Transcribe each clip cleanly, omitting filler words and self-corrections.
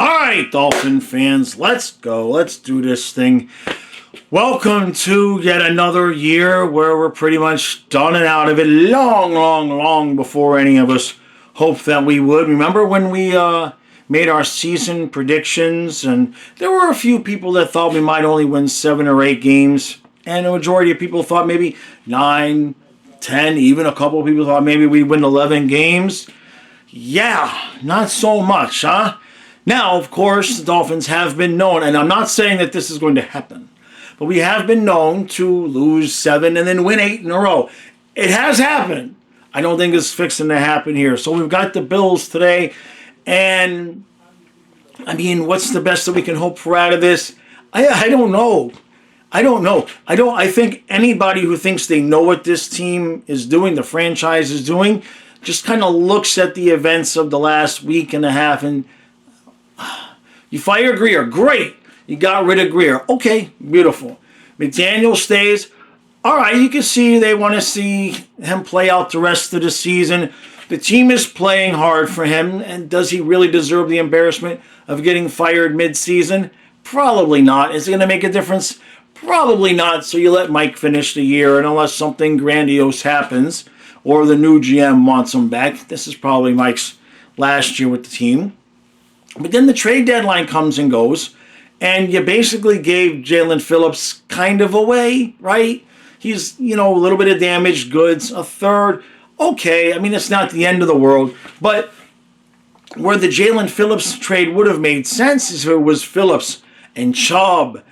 All right, Dolphin fans, let's go. Let's do this thing. Welcome to yet another year where we're pretty much done and out of it long before any of us hoped that we would. Remember when we made our season predictions, and there were a few people that thought we might only win 7 or 8 games, and the majority of people thought maybe 9, 10, even a couple of people thought maybe we'd win 11 games. Yeah, not so much, huh? Now, of course, the Dolphins have been known, and I'm not saying that this is going to happen, but we have been known to lose 7 and then win 8 in a row. It has happened. I don't think it's fixing to happen here. So we've got the Bills today, and I mean, what's the best that we can hope for out of this? I don't know. I think anybody who thinks they know what this team is doing, the franchise is doing, just kind of looks at the events of the last week and a half and you fire Greer, great. You got rid of Greer. Okay, beautiful. McDaniel stays. All right, you can see they want to see him play out the rest of the season. The team is playing hard for him, and does he really deserve the embarrassment of getting fired mid-season? Probably not. Is it going to make a difference? Probably not. So you let Mike finish the year, and unless something grandiose happens or the new GM wants him back, this is probably Mike's last year with the team. But then the trade deadline comes and goes, and you basically gave Jalen Phillips kind of away, right? He's, a little bit of damaged goods, a third. Okay, I mean, it's not the end of the world. But where the Jalen Phillips trade would have made sense is if it was Phillips and Chubb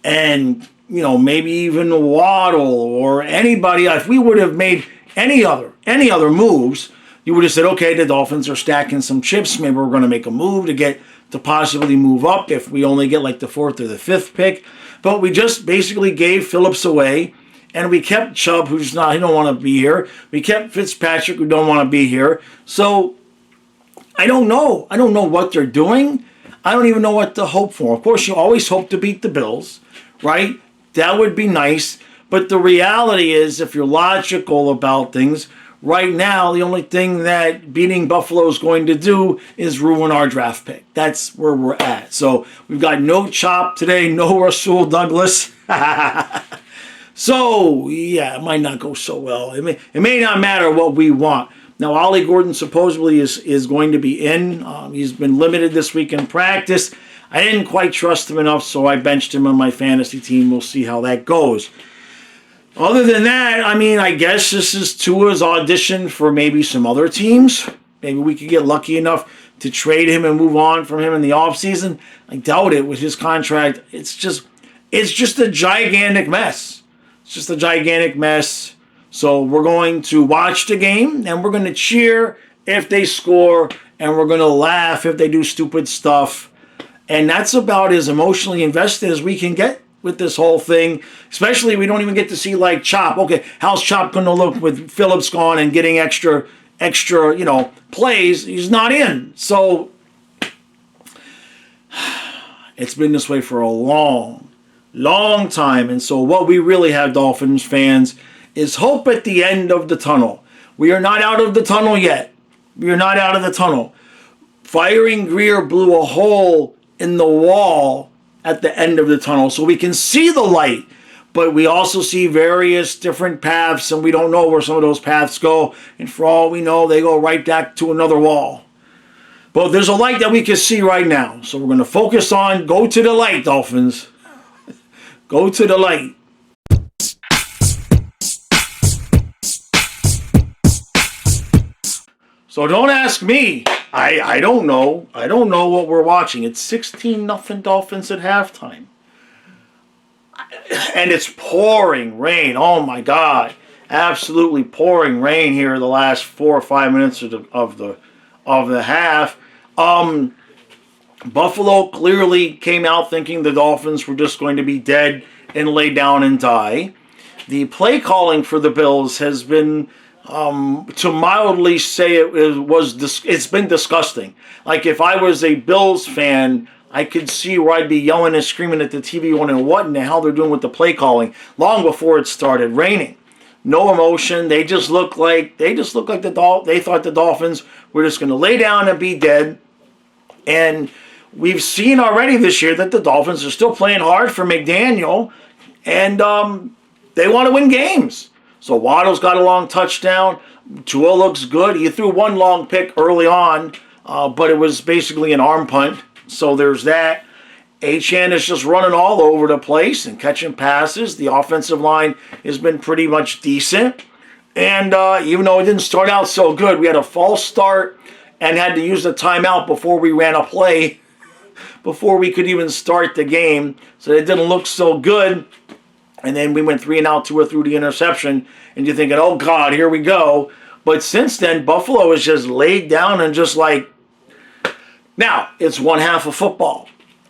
and, maybe even Waddle or anybody. If we would have made any other moves, you would have said, okay, the Dolphins are stacking some chips. Maybe we're going to make a move to possibly move up if we only get like the 4th or the 5th pick. But we just basically gave Phillips away, and we kept Chubb, he don't want to be here. We kept Fitzpatrick, who don't want to be here. So I don't know. I don't know what they're doing. I don't even know what to hope for. Of course, you always hope to beat the Bills, right? That would be nice. But the reality is, if you're logical about things, right now, the only thing that beating Buffalo is going to do is ruin our draft pick. That's where we're at. So we've got no Chop today, no Rasul Douglas. So, yeah, it might not go so well. It may not matter what we want. Now, Ollie Gordon supposedly is going to be in. He's been limited this week in practice. I didn't quite trust him enough, so I benched him on my fantasy team. We'll see how that goes. Other than that, I guess this is Tua's audition for maybe some other teams. Maybe we could get lucky enough to trade him and move on from him in the offseason. I doubt it with his contract. It's just a gigantic mess. It's just a gigantic mess. So we're going to watch the game, and we're going to cheer if they score, and we're going to laugh if they do stupid stuff. And that's about as emotionally invested as we can get with this whole thing. Especially we don't even get to see like Chop. Okay, how's Chop going to look with Phillips gone and getting extra plays? He's not in. So it's been this way for a long time. And so what we really have, Dolphins fans, is hope at the end of the tunnel. We are not out of the tunnel yet. We are not out of the tunnel. Firing Greer blew a hole in the wall at the end of the tunnel, so we can see the light, but we also see various different paths, and we don't know where some of those paths go, and for all we know, they go right back to another wall. But there's a light that we can see right now, so we're going to focus on go to the light, Dolphins. Go to the light. So don't ask me. I don't know. I don't know what we're watching. It's 16-0 Dolphins at halftime. And it's pouring rain. Oh my God. Absolutely pouring rain here the last 4 or 5 minutes of the half. Buffalo clearly came out thinking the Dolphins were just going to be dead and lay down and die. The play calling for the Bills has been, to mildly say it's been disgusting. Like if I was a Bills fan, I could see where I'd be yelling and screaming at the TV wondering what in the hell they're doing with the play calling long before it started raining. No emotion. They thought the Dolphins were just going to lay down and be dead. And we've seen already this year that the Dolphins are still playing hard for McDaniel, and they want to win games. So Waddle's got a long touchdown. Tua looks good. He threw one long pick early on, but it was basically an arm punt. So there's that. Achane is just running all over the place and catching passes. The offensive line has been pretty much decent. And even though it didn't start out so good, we had a false start and had to use the timeout before we ran a play, before we could even start the game. So it didn't look so good. And then we went 3 and out, Tua threw the interception. And you're thinking, oh, God, here we go. But since then, Buffalo is just laid down and just like, now, it's one half of football.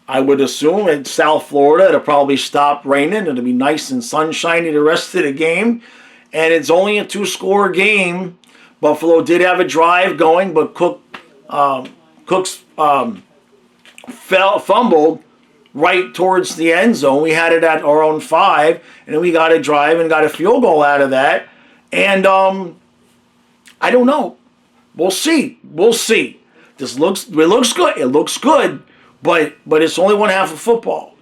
I would assume in South Florida, it'll probably stop raining. It'll be nice and sunshiny the rest of the game. And it's only a 2-score game. Buffalo did have a drive going, but Cooks fumbled right towards the end zone. We had it at our own 5, and then we got a drive and got a field goal out of that. And I don't know. We'll see. It looks good. It looks good, but it's only one half of football.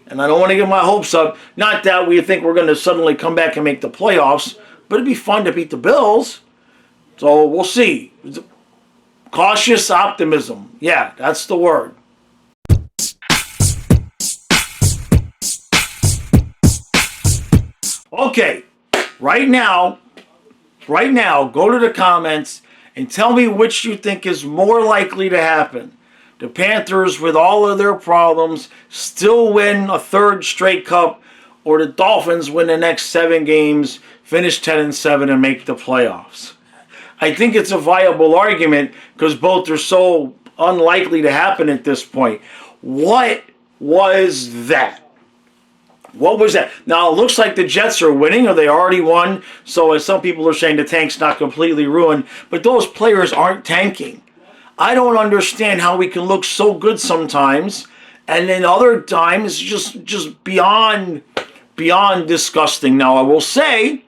And I don't want to get my hopes up. Not that we think we're going to suddenly come back and make the playoffs, but it'd be fun to beat the Bills. So we'll see. Cautious optimism. Yeah, that's the word. Okay, right now, go to the comments and tell me which you think is more likely to happen. The Panthers, with all of their problems, still win a 3rd straight cup, or the Dolphins win the next 7 games, finish 10-7, and make the playoffs. I think it's a viable argument because both are so unlikely to happen at this point. What was that? What was that? Now, it looks like the Jets are winning, or they already won. So, as some people are saying, the tank's not completely ruined. But those players aren't tanking. I don't understand how we can look so good sometimes, and then other times just beyond disgusting. Now, I will say,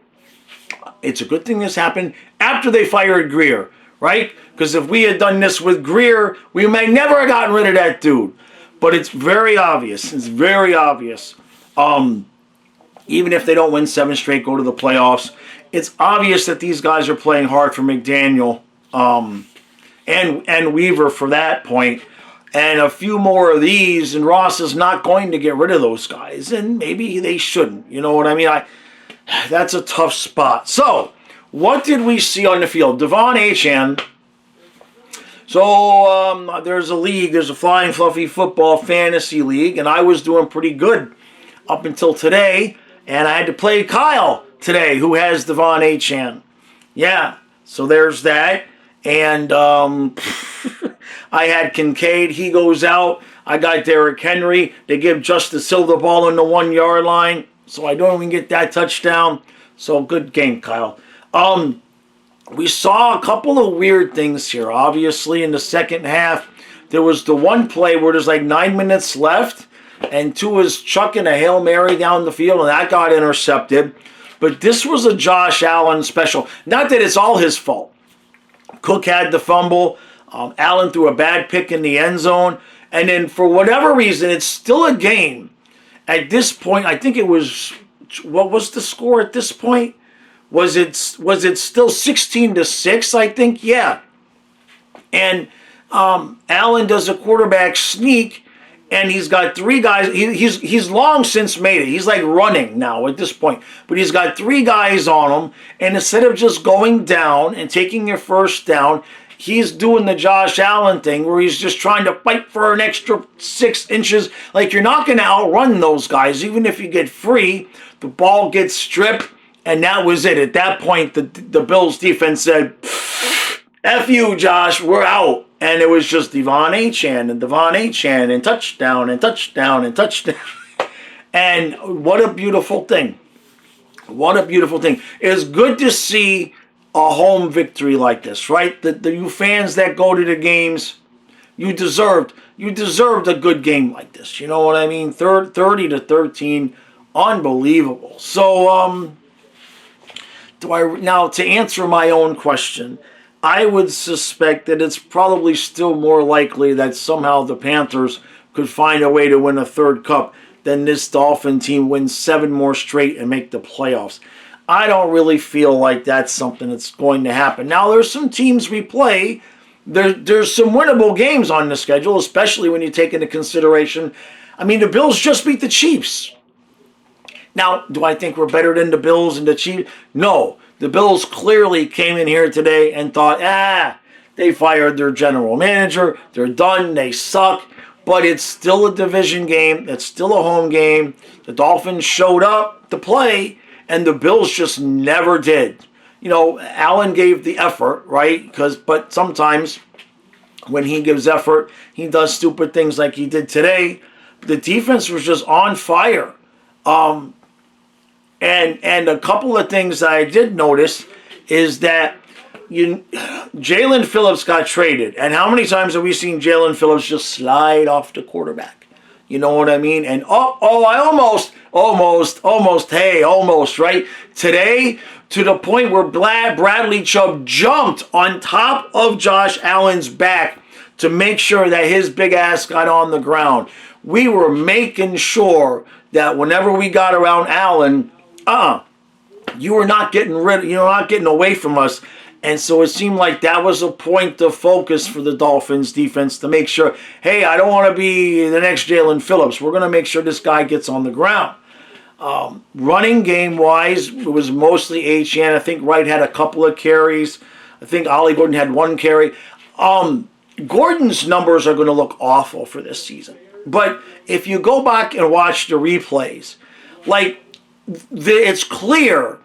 it's a good thing this happened after they fired Greer, right? Because if we had done this with Greer, we may never have gotten rid of that dude. But it's very obvious. It's very obvious. Even if they don't win 7 straight, go to the playoffs, it's obvious that these guys are playing hard for McDaniel and Weaver for that point. And a few more of these, and Ross is not going to get rid of those guys, and maybe they shouldn't. You know what I mean? That's a tough spot. So, what did we see on the field? Devon Achane. So, there's a league. There's a Flying Fluffy Football Fantasy League, and I was doing pretty good up until today, and I had to play Kyle today, who has Devon Achane. Yeah, so there's that. And I had Kincaid. He goes out. I got Derrick Henry. They give Justice Hill the ball on the 1-yard line, so I don't even get that touchdown. So good game, Kyle. We saw a couple of weird things here. Obviously, in the second half, there was the one play where there's like 9 minutes left, and Tua's chucking a Hail Mary down the field, and that got intercepted. But this was a Josh Allen special. Not that it's all his fault. Cook had the fumble. Allen threw a bad pick in the end zone. And then for whatever reason, it's still a game. At this point, I think it was, what was the score at this point? Was it still 16-6, I think? Yeah. And Allen does a quarterback sneak, and he's got 3 guys. He's long since made it. He's like running now at this point. But he's got 3 guys on him, and instead of just going down and taking your first down, he's doing the Josh Allen thing where he's just trying to fight for an extra 6 inches. Like, you're not going to outrun those guys. Even if you get free, the ball gets stripped, and that was it. At that point, the Bills defense said, F you, Josh, we're out. And it was just Devon Achane and touchdown and touchdown and touchdown. And what a beautiful thing. What a beautiful thing. It's good to see a home victory like this, right? You fans that go to the games, you deserved a good game like this. You know what I mean? 30-13, unbelievable. So, now to answer my own question, I would suspect that it's probably still more likely that somehow the Panthers could find a way to win a third cup than this Dolphin team wins 7 more straight and make the playoffs. I don't really feel like that's something that's going to happen. Now, there's some teams we play. There's some winnable games on the schedule, especially when you take into consideration, I mean, the Bills just beat the Chiefs. Now, do I think we're better than the Bills and the Chiefs? No. The Bills clearly came in here today and thought, they fired their general manager. They're done. They suck. But it's still a division game. It's still a home game. The Dolphins showed up to play, and the Bills just never did. You know, Allen gave the effort, right? But sometimes when he gives effort, he does stupid things like he did today. The defense was just on fire. And a couple of things that I did notice is that Jalen Phillips got traded. And how many times have we seen Jalen Phillips just slide off the quarterback? You know what I mean? And I almost, right? Today, to the point where Bradley Chubb jumped on top of Josh Allen's back to make sure that his big ass got on the ground. We were making sure that whenever we got around Allen, you're not getting away from us. And so it seemed like that was a point of focus for the Dolphins defense to make sure, hey, I don't want to be the next Jalen Phillips. We're going to make sure this guy gets on the ground. Running game-wise, it was mostly Etienne. I think Wright had a couple of carries. I think Ollie Gordon had 1 carry. Gordon's numbers are going to look awful for this season. But if you go back and watch the replays, it's clear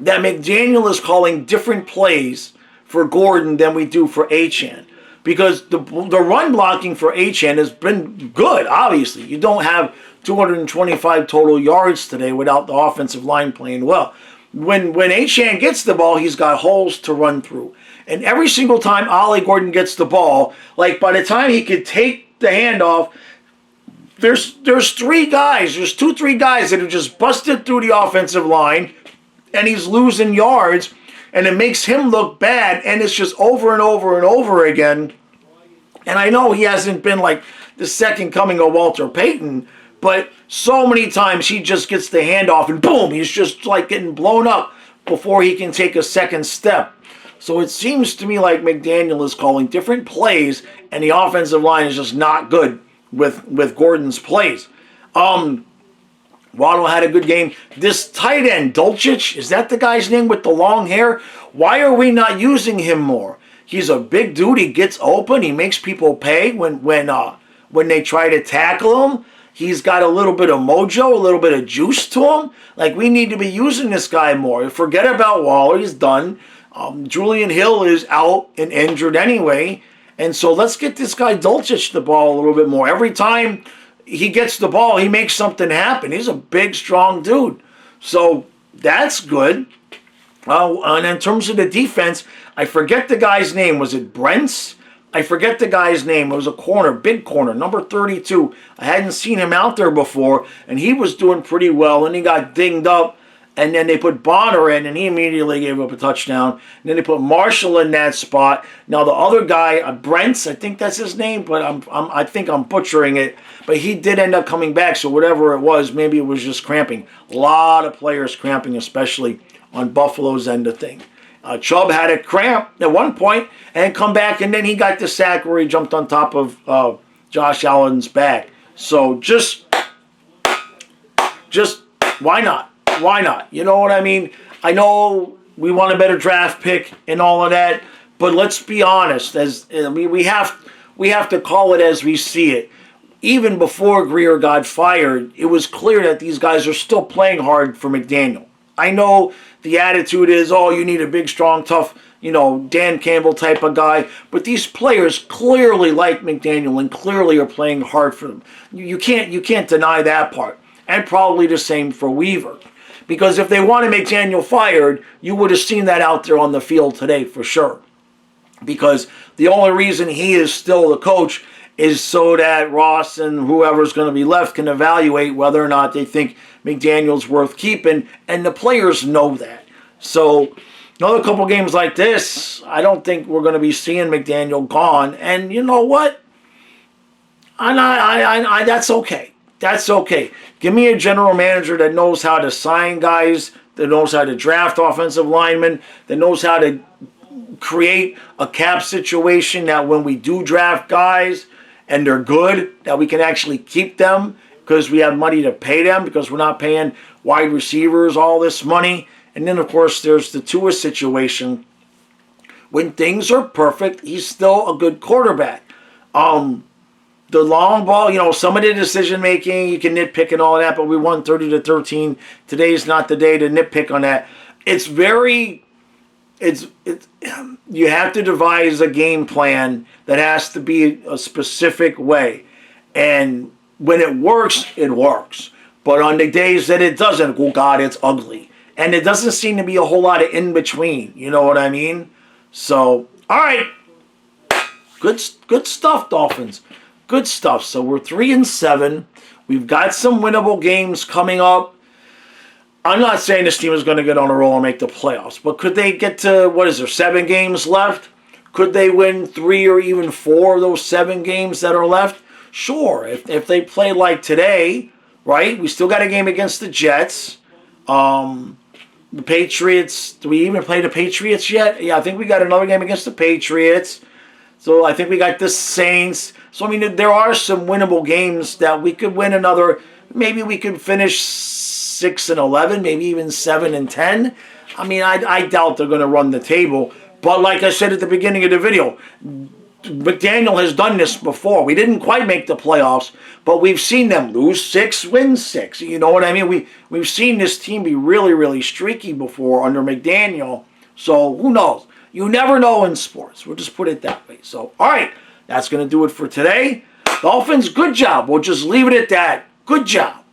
that McDaniel is calling different plays for Gordon than we do for Etienne. Because the run blocking for Etienne has been good, obviously. You don't have 225 total yards today without the offensive line playing well. When Etienne gets the ball, he's got holes to run through. And every single time Ollie Gordon gets the ball, by the time he could take the handoff, there's 3 guys, there's 2-3 guys that have just busted through the offensive line, and he's losing yards, and it makes him look bad, and it's just over and over and over again. And I know he hasn't been like the second coming of Walter Payton, but so many times he just gets the handoff, and boom, he's just like getting blown up before he can take a second step. So it seems to me like McDaniel is calling different plays, and the offensive line is just not good with Gordon's plays. Waddle had a good game. This tight end, Dulcich, is that the guy's name with the long hair? Why are we not using him more? He's a big dude. He gets open. He makes people pay when they try to tackle him. He's got a little bit of mojo, a little bit of juice to him. We need to be using this guy more. Forget about Waller. He's done. Julian Hill is out and injured anyway. And so let's get this guy Dulcich the ball a little bit more. Every time he gets the ball, he makes something happen. He's a big, strong dude. So that's good. And in terms of the defense, I forget the guy's name. Was it Brents? I forget the guy's name. It was a corner, big corner, number 32. I hadn't seen him out there before, and he was doing pretty well, and he got dinged up. And then they put Bonner in, and he immediately gave up a touchdown. And then they put Marshall in that spot. Now the other guy, Brents, I think that's his name, but I think I'm butchering it. But he did end up coming back, so whatever it was, maybe it was just cramping. A lot of players cramping, especially on Buffalo's end of thing. Chubb had a cramp at one point and come back, and then he got the sack where he jumped on top of Josh Allen's back. So just why not? Why not? You know what I mean? I know we want a better draft pick and all of that, but let's be honest. We have to call it as we see it. Even before Greer got fired, it was clear that these guys are still playing hard for McDaniel. I know the attitude is, you need a big, strong, tough, Dan Campbell type of guy, but these players clearly like McDaniel and clearly are playing hard for them. You can't deny that part, and probably the same for Weaver. Because if they wanted McDaniel fired, you would have seen that out there on the field today for sure. Because the only reason he is still the coach is so that Ross and whoever's going to be left can evaluate whether or not they think McDaniel's worth keeping, and the players know that. So Another couple games like this, I don't think we're going to be seeing McDaniel gone. And you know what? That's okay. That's okay. Give me a general manager that knows how to sign guys, that knows how to draft offensive linemen, that knows how to create a cap situation that when we do draft guys and they're good, that we can actually keep them because we have money to pay them, because we're not paying wide receivers all this money. And then, of course, there's the Tua situation. When things are perfect, he's still a good quarterback. The long ball, some of the decision making, you can nitpick and all that, but we won 30-13. Today's not the day to nitpick on that. You have to devise a game plan that has to be a specific way. And when it works, it works. But on the days that it doesn't, oh God, it's ugly. And it doesn't seem to be a whole lot of in between. You know what I mean? So, all right. Good stuff, Dolphins. Good stuff. So we're 3-7. We've got some winnable games coming up. I'm not saying this team is going to get on a roll and make the playoffs, but could they get to, 7 games left? Could they win 3 or even 4 of those 7 games that are left? Sure. If they play like today, right? We still got a game against the Jets. The Patriots, do we even play the Patriots yet? Yeah, I think we got another game against the Patriots. So I think we got the Saints. So, I mean, there are some winnable games that we could win another. Maybe we could finish 6-11, maybe even 7-10. I mean, I doubt they're going to run the table. But like I said at the beginning of the video, McDaniel has done this before. We didn't quite make the playoffs, but we've seen them lose 6, win 6. You know what I mean? We've seen this team be really, really streaky before under McDaniel. So who knows? You never know in sports. We'll just put it that way. So, all right, that's going to do it for today. Dolphins, good job. We'll just leave it at that. Good job.